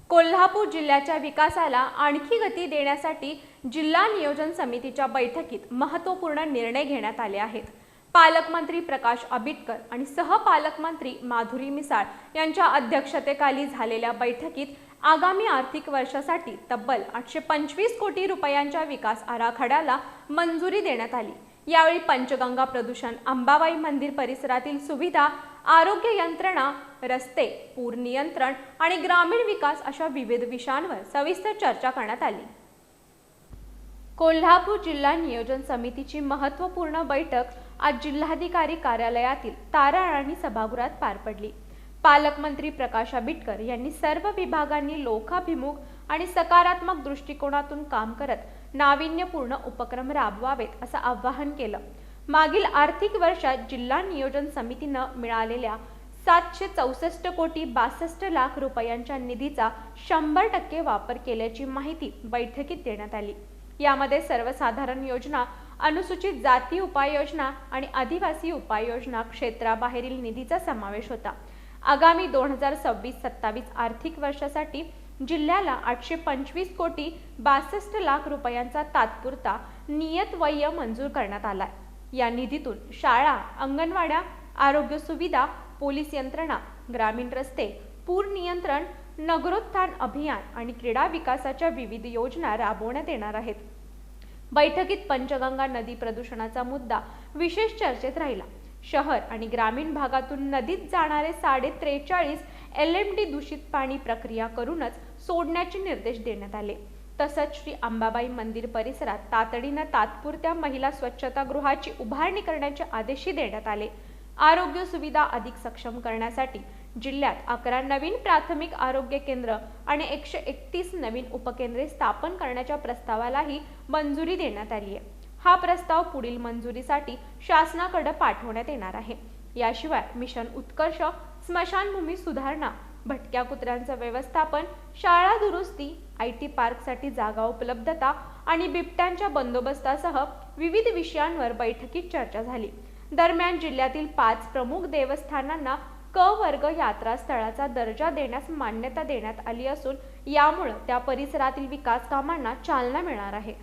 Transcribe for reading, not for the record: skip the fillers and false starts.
कोल्हापूर जिल्ह्याच्या विकासाला आणखी गती देण्यासाठी जिल्हा नियोजन समितीच्या बैठकीत महत्त्वपूर्ण निर्णय घेण्यात आले आहेत। पालकमंत्री प्रकाश आंबेडकर आणि सहपालकमंत्री माधुरी मिसाळ यांच्या अध्यक्षतेखाली झालेल्या बैठकीत आगामी आर्थिक वर्षासाठी तब्बल 825 कोटी रुपयांच्या विकास आराखड्याला मंजुरी देण्यात आली। यावेळी पंचगंगा प्रदूषण, अंबाबाई मंदिर परिसरातील सुविधा, आरोग्य यंत्रणा, रस्ते, पूर नियंत्रण आणि ग्रामीण विकास अशा विविध विषयांवर सविस्तर चर्चा करण्यात आली। कोल्हापूर जिल्हा नियोजन समितीची महत्त्वपूर्ण बैठक आज जिल्हाधिकारी कार्यालयातील ताराराणी सभागृहात पार पडली। पालकमंत्री प्रकाश आंबेडकर यांनी सर्व विभागांनी लोकाभिमुख आणि सकारात्मक दृष्टिकोनातून काम करत नाविन्यपूर्ण उपक्रम राबवावेत असं आवाहन केलं। मागील आर्थिक वर्षात जिल्हा नियोजन समितीनं मिळालेल्या 764 कोटी 62 लाख रुपयांच्या निधीचा 100% वापर केल्याची माहिती बैठकीत देण्यात आली। यामध्ये सर्वसाधारण योजना, अनुसूचित जाती उपाययोजना आणि आदिवासी उपाययोजना क्षेत्राबाहेरील निधीचा समावेश होता। आगामी 2026-27 आर्थिक वर्षासाठी जिल्ह्याला 825 कोटी 62 लाख रुपयांचा तात्पुरता नियतव्यय मंजूर करण्यात आलाय। या निधीतून शाळा, अंगणवाड्या, आरोग्य सुविधा, पोलीस यंत्रणा, ग्रामीण रस्ते, पूर नियंत्रण, नगरोत्थान अभियान आणि क्रीडा विकासाच्या विविध योजना राबवण्यात येणार आहेत। बैठकीत पंचगंगा नदी प्रदूषणाचा मुद्दा विशेष चर्चेत राहिला। शहर आणि ग्रामीण भागातून नदीत जाणारे 43.5 LMD दूषित पाणी प्रक्रिया करूनच सोडण्याचे निर्देश देण्यात आले। तसंच श्री अंबाबाई मंदिर परिसरात तातडीनं तात्पुरत्या महिला स्वच्छतागृहाची उभारणी करण्याचे आदेशही देण्यात आले। आरोग्य सुविधा अधिक सक्षम करण्यासाठी जिल्ह्यात 11 नवीन प्राथमिक आरोग्य केंद्र आणि 131 नवीन उपकेंद्रे स्थापन करण्याच्या प्रस्तावालाही मंजुरी देण्यात आली आहे। हा प्रस्ताव पुढील मंजुरीसाठी शासनाकडे पाठवण्यात येणार आहे। याशिवाय मिशन उत्कर्ष, स्मशानभूमी सुधारणा, भटक्या कुत्र्यांचं व्यवस्थापन, शाळा दुरुस्ती, IT पार्कसाठी जागा उपलब्धता आणि बिबट्यांच्या बंदोबस्तासह विविध विषयांवर बैठकीत चर्चा झाली। दरम्यान जिल्ह्यातील 5 प्रमुख देवस्थानांना क वर्ग यात्रा स्थळाचा दर्जा देण्यास मान्यता देण्यात आली असून यामुळे त्या परिसरातील विकास कामांना चालना मिळणार आहे।